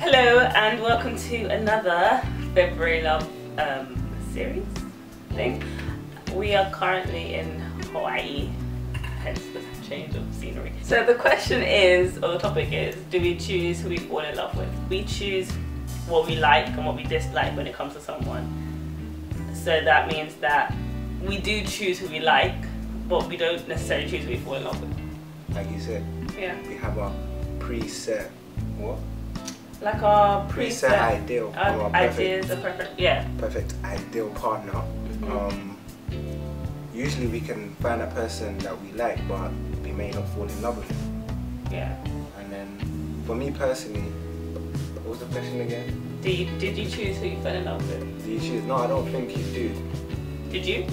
Hello and welcome to another February Love series thing. We are currently in Hawaii, hence the change of scenery. So the question is, or the topic is, do we choose who we fall in love with? We choose what we like and what we dislike when it comes to someone. So that means that we do choose who we like, but we don't necessarily choose who we fall in love with. Like you said, yeah, we have our preset, what? Like our preset ideal, our ideas, perfect ideal partner. Usually we can find a person that we like, but we may not fall in love with him. Yeah. And then, for me personally, what was the question again? Did you choose who you fell in love with? Did you choose? No, I don't think you do. Did you?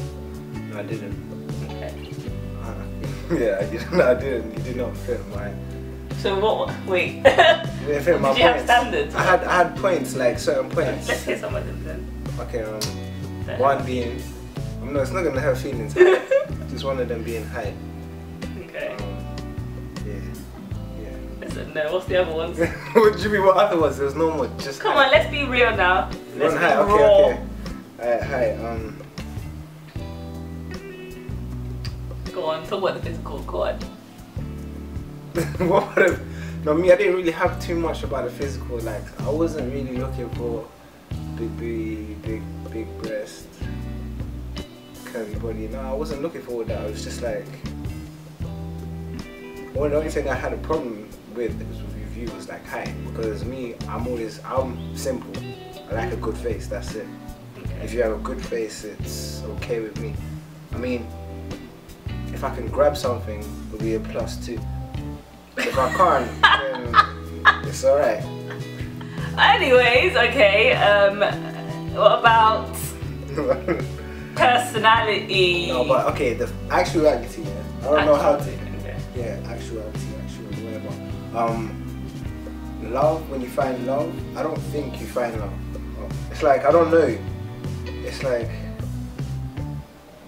No, I didn't. Okay. Yeah, I didn't. I didn't. You did not fit mine. So what? Wait. You didn't fit my Did you have points. standards? I had points, like certain points. Let's hear some of them then. Okay. One being, no, it's not gonna hurt feelings. Just one of them being height. Okay. Yeah. Listen, no. What's the other ones? What do you mean? What other ones? There was no more. Just come on. Let's be real now. Let's be height. raw. Okay. Alright, height. Go on. Talk about the physical. Go on. What would have? No, me. I didn't really have too much about the physical. Like, I wasn't really looking for big booty, big breast, curvy body. No, I wasn't looking for that. I was just like, well, the only thing I had a problem with you was like height, because me, I'm simple. I like a good face. That's it. Okay. If you have a good face, it's okay with me. I mean, if I can grab something, it'll be a plus too. If I can't, then it's alright. Anyways, okay. What about personality? No, but okay, the actuality. Yeah. I don't know how to. Okay. Yeah, actuality, whatever. Love. When you find love, I don't think you find love. It's like, I don't know. It's like,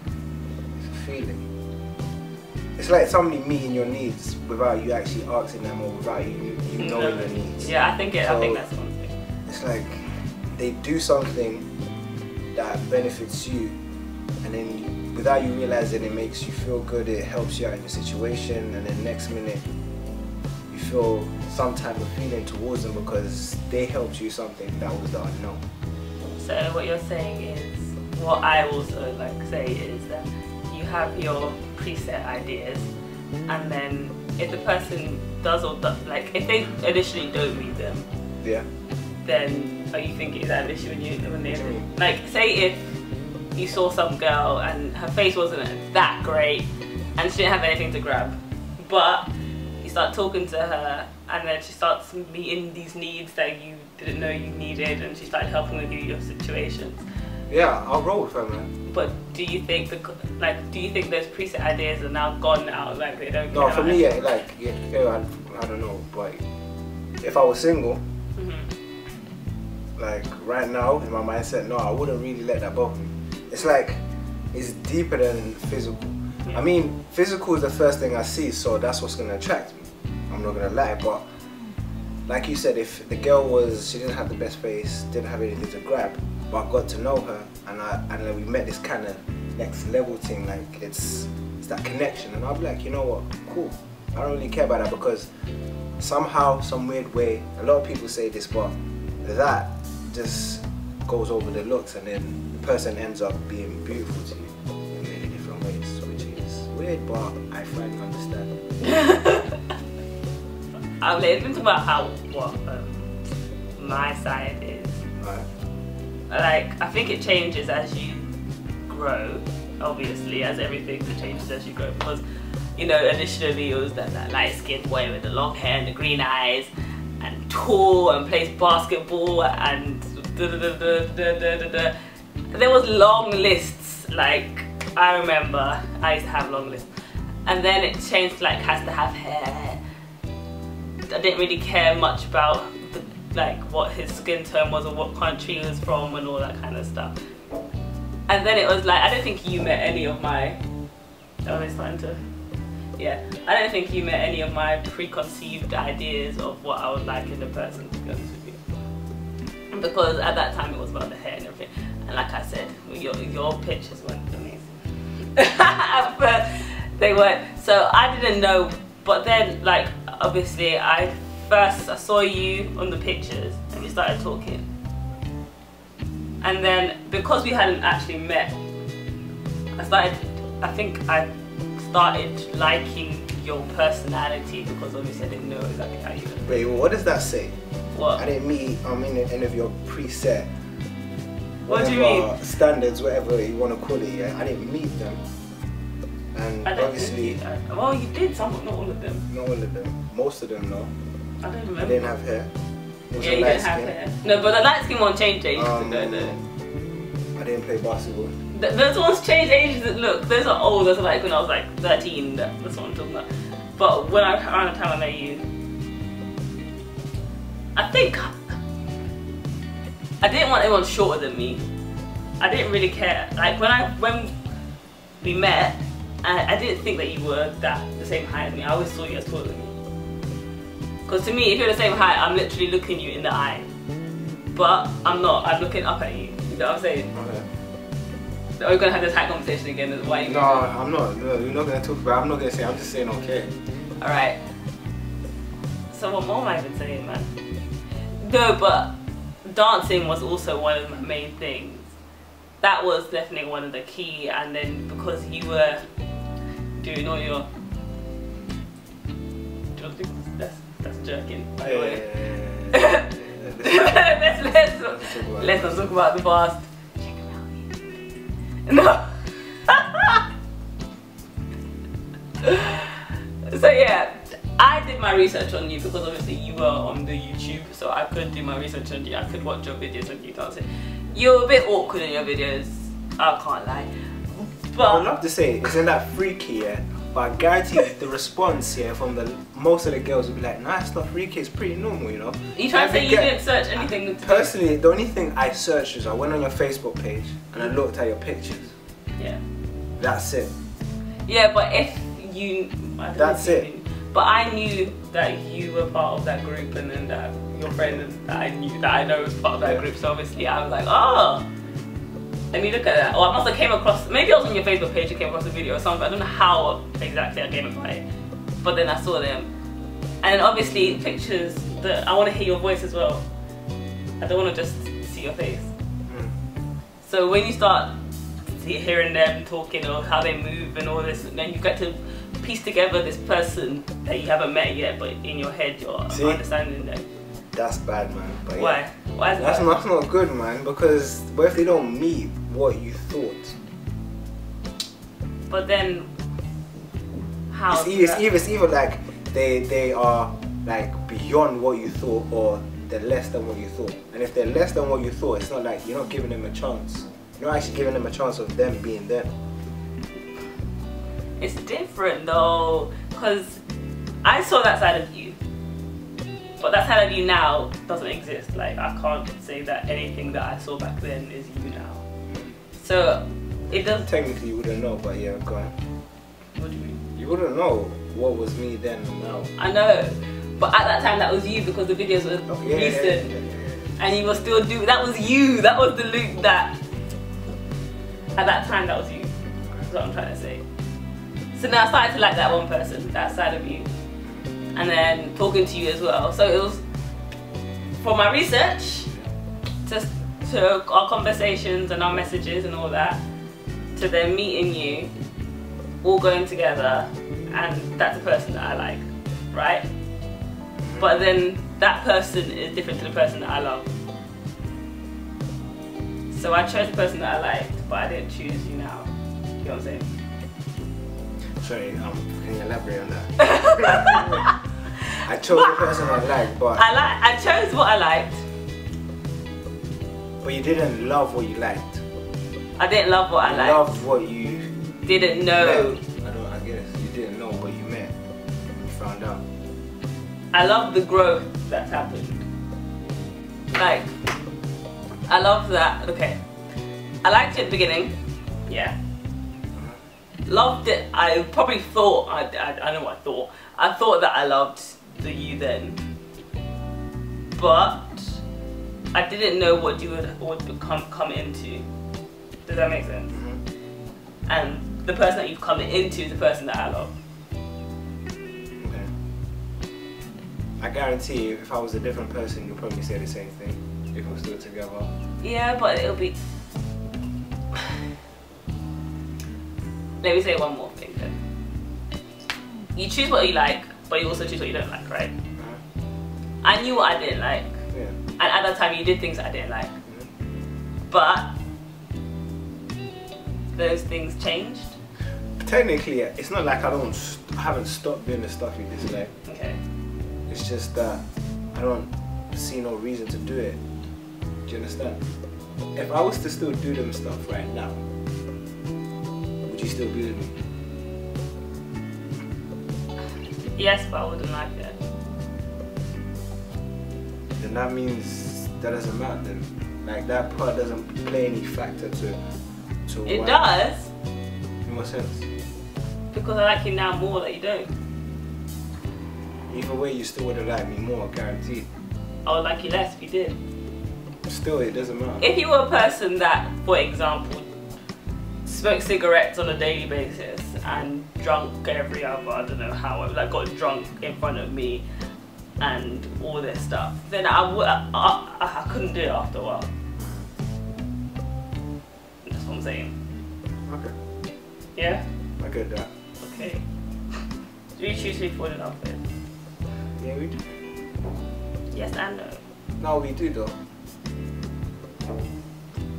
it's a feeling. It's like somebody meeting your needs without you actually asking them, or without you knowing your needs. Yeah, I think that's one thing. It's like they do something that benefits you, and then without you realizing, it makes you feel good, it helps you out in your situation, and then next minute you feel some type of feeling towards them because they helped you something that was the unknown. So what you're saying is, what I also say is that you have your preset ideas, and then if the person does or does, like if they initially don't meet them, yeah, then are you thinking, is that an issue when they like, say if you saw some girl and her face wasn't that great and she didn't have anything to grab, but you start talking to her and then she starts meeting these needs that you didn't know you needed, and she started helping with your situations. Yeah, I'll roll with her, man. But do you think those preset ideas are now gone now? Like they don't. No, for me, yeah, I don't know, but if I was single, like right now in my mindset, no, I wouldn't really let that bother me. It's like, it's deeper than physical. Yeah. I mean, physical is the first thing I see, so that's what's gonna attract me. I'm not gonna lie, but like you said, if the girl she didn't have the best face, didn't have anything to grab, but I got to know her, and then we met this kind of next level thing, like it's that connection, and I'll be like, you know what, cool. I don't really care about that, because somehow, some weird way, a lot of people say this, but that just goes over the looks, and then the person ends up being beautiful to you in many different ways, which is weird, but I finally understand. Let's talk about what my side is. Right. Like, I think it changes as you grow, obviously, as everything changes as you grow, because, you know, initially it was that light-skinned boy with the long hair and the green eyes, and tall, and plays basketball, and There was long lists, like, I remember I used to have long lists, and then it changed, like, has to have hair. I didn't really care much about what his skin tone was or what country he was from and all that kind of stuff. And then it was like, I don't think you met any of my, I don't think you met any of my preconceived ideas of what I would like in a person, to be honest with you. because at that time it was about the hair and everything. And like I said, your pictures weren't amazing. At first, they weren't. So I didn't know. But then, like, obviously, I saw you on the pictures and we started talking. And then, because we hadn't actually met, I think I started liking your personality because obviously I didn't know exactly how you were. Wait, what does that say? What? I didn't meet, any of your preset. What do you mean? Standards, whatever you want to call it, yeah? I didn't meet them. And obviously... well, you did some, not all of them. Not all of them. Most of them, no. I don't remember. I didn't have hair. Yeah, you didn't have hair. No, but the light skin one changed ages ago though. I didn't play basketball. Those ones changed ages. Look, those are old. Those are like when I was like 13. That's what I'm talking about. But around the time I met you, I think I didn't want anyone shorter than me. I didn't really care. Like when we met, I didn't think that you were the same height as me. I always saw you as taller than me. Because to me, if you're the same height, I'm literally looking you in the eye. But I'm not. I'm looking up at you. You know what I'm saying? Okay. So are we gonna have this height conversation again? Why you no, I'm not. No, we're not gonna talk about. I'm not gonna say. I'm just saying okay. All right. So what more am I even saying, man? No, but dancing was also one of my main things. That was definitely one of the key. And then because you were doing all your, that's jerking, by the way. Let's not talk about the past. Check them out. No. So yeah, I did my research on you because obviously you were on the YouTube, so I could do my research on you. I could watch your videos on you dancing. You're a bit awkward in your videos, I can't lie. But I would love to say, isn't that freaky, yeah? But I guarantee the response here from most of the girls will be like, nah, it's not freaky, it's pretty normal, you know? You trying to say you didn't search anything? Personally, the only thing I searched is I went on your Facebook page and I looked at your pictures. Yeah. That's it. Yeah, but if you... That's it. But I knew that you were part of that group, and then that your friend that I know was part of that group, so obviously I was like, oh, let me look at that. Or I must have came across, maybe I was on your Facebook page, I came across a video or something, I don't know how exactly I came across it, but then I saw them. And then obviously pictures, that I want to hear your voice as well. I don't want to just see your face. So when you start hearing them talking or how they move and all this, then you get to piece together this person that you haven't met yet, but in your head you're understanding them. That's bad, man. But why? Yeah. Why is that's not good, man. Because what if they don't meet what you thought? But then, how? It's either like they are like beyond what you thought, or they're less than what you thought. And if they're less than what you thought, it's not like you're not giving them a chance. You're not actually giving them a chance of them being them. It's different though, because I saw that side of you, but that side of you now doesn't exist. Like, I can't say that anything that I saw back then is you now. So it does. Technically, you wouldn't know, but yeah, go on. What do you mean? You wouldn't know what was me then and now. I know, but at that time that was you because the videos were recent, and you were still doing. That was you. That was the Luke that. At that time, that was you. That's what I'm trying to say. So now I started to like that one person, that side of you, and then talking to you as well. So it was from my research to our conversations and our messages and all that, to then meeting you, all going together, and that's the person that I like, right? But then that person is different to the person that I love. So I chose the person that I liked, but I didn't choose you now. You know what I'm saying? Sorry, can you elaborate on that? I chose the person I liked, but I chose what I liked. But you didn't love what you liked. I didn't love what I liked. You loved what you didn't know. Met. I guess you didn't know, but you met. You found out. I love the growth that's happened. Like, I love that. Okay, I liked it at the beginning. Yeah. Loved it. I probably thought, I know what I thought. I thought that I loved the you then. But I didn't know what you would come into. Does that make sense? Mm-hmm. And the person that you've come into is the person that I love. Okay. I guarantee you, if I was a different person, you'd probably say the same thing. If we're still together. Yeah, but it'll be. Let me say one more thing then. You choose what you like, but you also choose what you don't like, right? Mm-hmm. I knew what I didn't like. Yeah. And at that time you did things I didn't like. Mm-hmm. But those things changed. Technically, it's not like I haven't stopped doing the stuff you dislike. Okay. It's just that I don't see no reason to do it. Do you understand? If I was to still do them stuff right now, would you still be with me? Yes, but I wouldn't like it. Then that means that doesn't matter then. Like that part doesn't play any factor to It why. does, In what sense? because I like you now more that you don't. Either way, you still would have liked me more, guaranteed. I would like you less if you did. Still, it doesn't matter. If you were a person that, for example, smoked cigarettes on a daily basis and drunk every other, I don't know how, like got drunk in front of me and all this stuff, then I couldn't do it after a while. That's what I'm saying. Okay, Yeah? I get that. Okay. Do you choose who you fall in love with? Yeah, we do. Yes and no. No, we do though.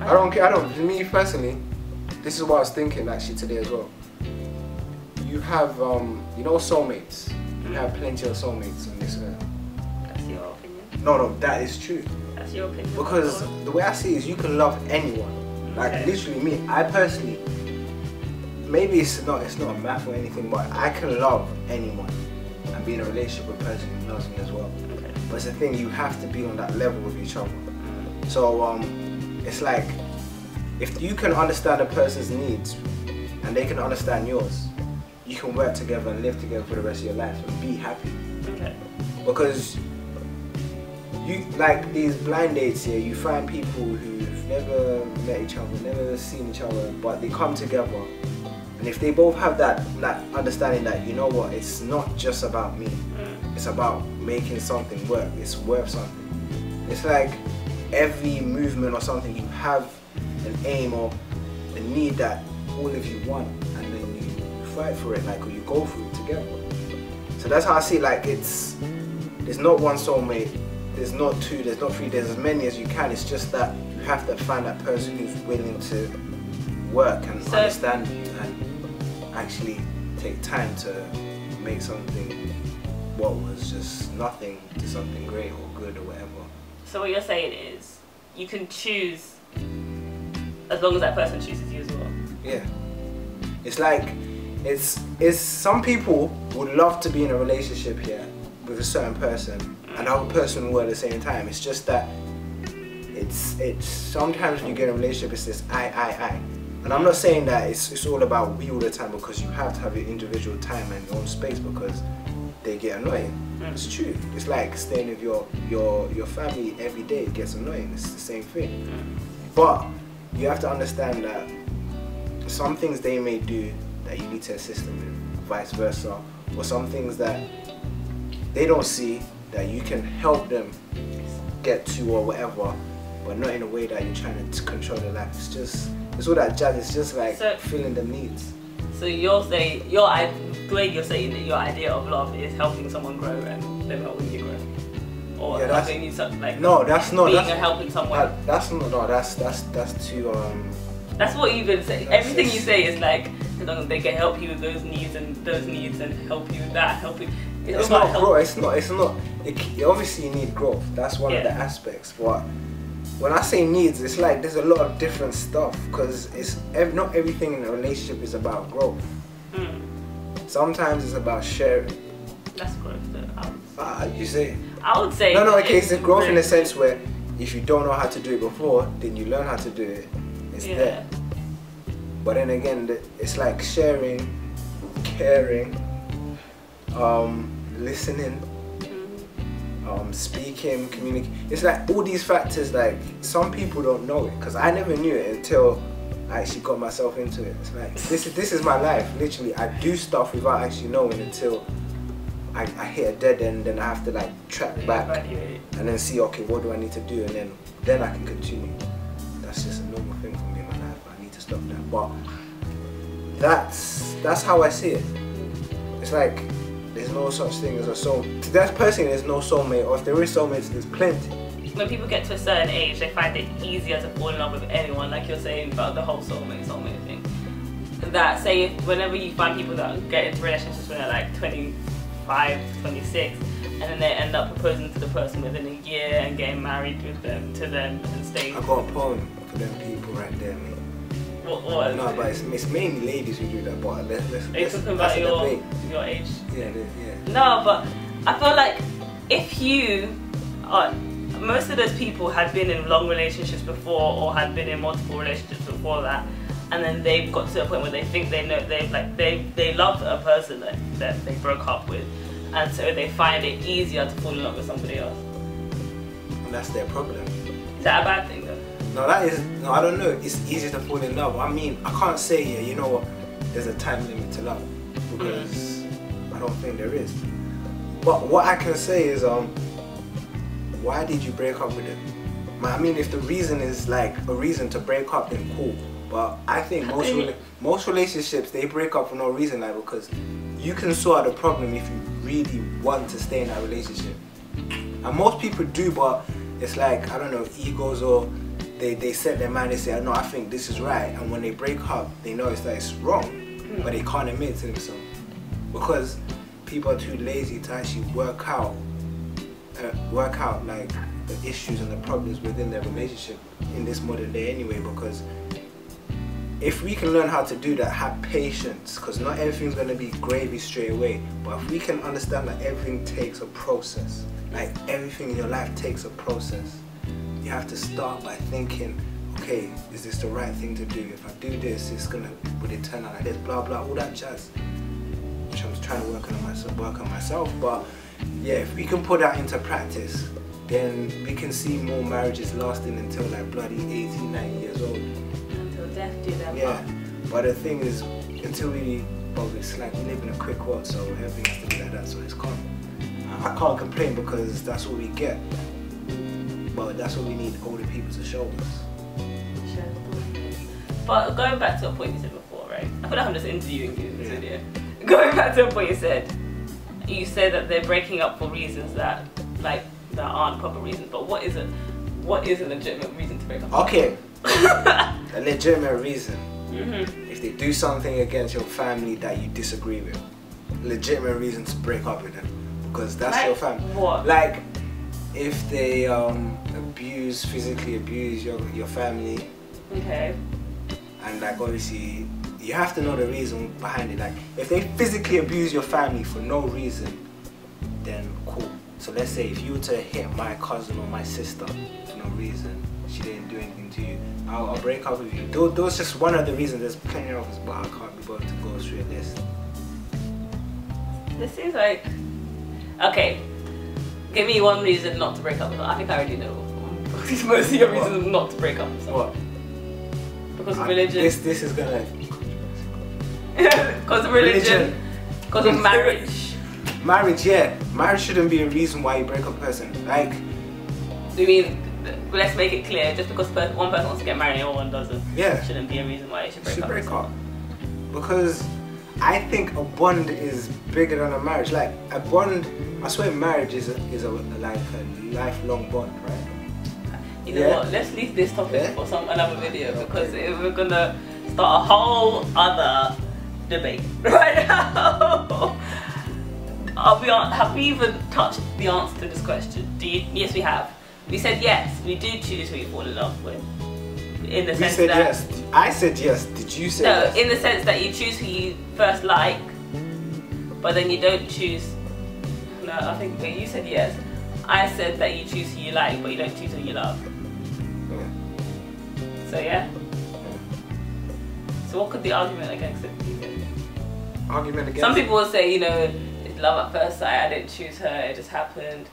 I don't care. Me personally, this is what I was thinking actually today as well. You have, you know, soulmates. You have plenty of soulmates on this earth. That's your opinion. No, that is true. That's your opinion. Because the way I see it is, you can love anyone. Like Okay. literally, me. I personally, maybe it's not a math or anything, but I can love anyone and be in a relationship with a person who loves me as well. Okay. But it's the thing, you have to be on that level with each other. So it's like, if you can understand a person's needs and they can understand yours, you can work together and live together for the rest of your life and be happy. Okay. Because you, like these blind dates here, you find people who've never met each other, never seen each other, but they come together. And if they both have that understanding that, you know what, it's not just about me, it's about making something work, it's worth something. It's like every movement or something, you have an aim or a need that all of you want, and then you fight for it, like, or you go through it together. So that's how I see, like, there's not one soulmate, there's not two, there's not three, there's as many as you can. It's just that you have to find that person who's willing to work and understand you and actually take time to make something what was just nothing to something great or good or whatever. So what you're saying is, you can choose as long as that person chooses you as well. Yeah. It's like, it's some people would love to be in a relationship here with a certain person, and another person will at the same time. It's just that it's sometimes when you get in a relationship, it's this I. And I'm not saying that it's all about we all the time, because you have to have your individual time and your own space, because they get annoying. It's true. It's like staying with your family every day. It gets annoying. It's the same thing. But you have to understand that some things they may do that you need to assist them with, vice versa, or some things that they don't see that you can help them get to or whatever, but not in a way that you're trying to control their life. It's all that jazz. It's just like filling the needs. So you're saying, the way you're saying that your idea of love is helping someone grow and them helping you grow, or Yeah, that's- helping you like No, that's not. being That's, and helping someone. that's too That's what you've been saying. That's Everything just- you say is like, as long as they can help you with those needs and help you with that, help you. It's about not growth. It's not. Obviously, you need growth. That's one of the Yeah. aspects. But when I say needs, it's like there's a lot of different stuff, because not everything in a relationship is about growth. Sometimes it's about sharing. That's growth. You say. I would say. No. Okay, it's growth in the sense where if you don't know how to do it before, then you learn how to do it. It's there. But then again, it's like sharing, caring, listening, speaking, communicating. It's like all these factors, like some people don't know it, because I never knew it until I actually got myself into it. It's like, this is my life, literally. I do stuff without actually knowing until I hit a dead end, then I have to like track back and then see, okay, what do I need to do, and then I can continue. That's just a normal thing for me in my life. I need to stop that. But that's how I see it. It's like there's no such thing as a soul. To that person, there's no soulmate, or if there is soulmates, there's plenty. When people get to a certain age, they find it easier to fall in love with anyone, like you're saying about the whole soulmate thing. That say whenever you find people that get into relationships when they're like 25, 26, and then they end up proposing to the person within a year and getting married with them and staying. I got a poem for them people right there, mate. What no, but it's mainly ladies who do that. But are you talking about your age? Yeah. No, but I feel like if you are, most of those people had been in long relationships before, or had been in multiple relationships before that, and then they've got to a point where they think they know they love a person that they broke up with, and so they find it easier to fall in love with somebody else. And that's their problem. Is that a bad thing though? No, I don't know. It's easy to fall in love. I mean, I can't say here, you know what, there's a time limit to love, because I don't think there is. But what I can say is, why did you break up with him? I mean, if the reason is like a reason to break up, then cool. But I think most relationships, they break up for no reason, like, because you can sort out the problem if you really want to stay in that relationship. And most people do, but it's like, I don't know, egos, or they set their mind, they say, no, I think this is right. And when they break up, they know that it's wrong, but they can't admit it to themselves. Because people are too lazy to actually work out like the issues and the problems within their relationship in this modern day anyway. Because if we can learn how to do that, have patience, because not everything's going to be gravy straight away, but if we can understand that everything takes a process, like everything in your life takes a process, you have to start by thinking, okay, is this the right thing to do? If I do this, would it turn out like this, blah blah, all that jazz, which I'm trying to work on myself. But yeah, if we can put that into practice, then we can see more marriages lasting until like bloody 18, 19 years old. Until death do them. Yeah, but the thing is, until it's like we live in a quick world, so everything has to be like that, so it's calm. I can't complain because that's what we get, but that's what we need older people to show us. But going back to a point you said before, right? I feel like I'm just interviewing you in this video. Going back to a point you said that they're breaking up for reasons that aren't proper reasons. But what is a legitimate reason to break up? Okay, a legitimate reason. If they do something against your family that you disagree with, legitimate reason to break up with them, because that's like your family. What? Like if they physically abuse your family. Okay. And like obviously you have to know the reason behind it. Like if they physically abuse your family for no reason, then cool. So let's say if you were to hit my cousin or my sister for no reason, she didn't do anything to you, I'll break up with you. Those just one of the reasons. There's plenty of us, but I can't be bothered to go through a list. This seems like, okay, give me one reason not to break up with her. I think I already know. Most of your reasons not to break up with someone. What? Because of religion. This is gonna. Because of religion. Because of marriage. Marriage, yeah. Marriage shouldn't be a reason why you break up a person. Like. Do you mean? Let's make it clear. Just because one person wants to get married and one doesn't. Yeah. Shouldn't be a reason why you should break up. Because I think a bond is bigger than a marriage. Like a bond, I swear, marriage is like a lifelong bond, right? You know what? Let's leave this topic for another video, because we're gonna start a whole other debate right now. Have we even touched the answer to this question? Yes, we have. We said yes. We do choose who you fall in love with. In the sense that yes. I said yes. Did you say yes? No, in the sense that you choose who you first like, but then you don't choose. No, I think you said yes. I said that you choose who you like, but you don't choose who you love. So yeah. So what could the argument against it be? Argument against? Some people will say, you know, it's love at first sight. I didn't choose her. It just happened.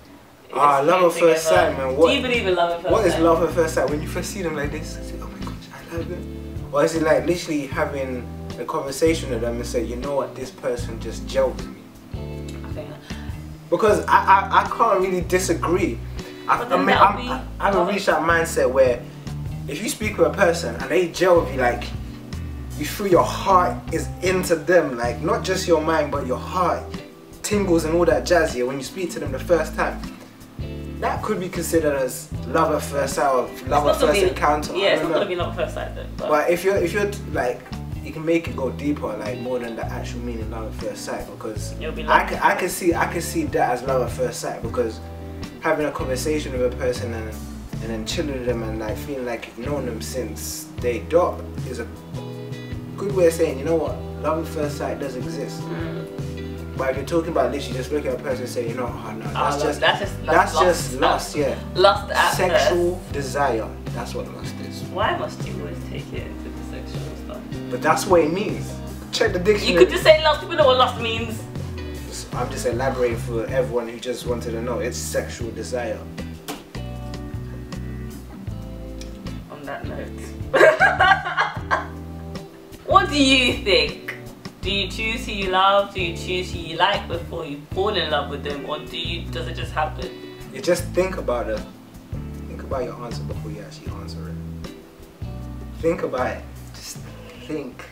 Love at first sight, man. What, do you believe in love at first sight? What is love at first sight? When you first see them like this, you say, oh my gosh, I love them. Or is it like literally having a conversation with them and say, you know what, this person just gelled with me? I think because I can't really disagree. I haven't reached that mindset where if you speak with a person and they gel with you, like you feel your heart is into them, like not just your mind but your heart tingles and all that jazz here when you speak to them the first time. That could be considered as love at first sight or love at first encounter. Yeah, it's not gonna be love at first sight though. But if you're like, you can make it go deeper, like more than the actual meaning of love at first sight, because I can see that as love at first sight, because having a conversation with a person and then chilling with them and like feeling like you've known them since day dot is a good way of saying, you know what, love at first sight does exist. But if you're talking about literally just looking at a person and saying, you know, oh no, that's just lust, yeah. Lust at sexual desire. That's what lust is. Why must you always take it into the sexual stuff? But that's what it means. Check the dictionary. You could just say lust, we know what lust means. I'm just elaborating for everyone who just wanted to know. It's sexual desire. On that note. What do you think? Do you choose who you love? Do you choose who you like before you fall in love with them, or does it just happen? You just think about your answer before you actually answer it. Think about it. Just think.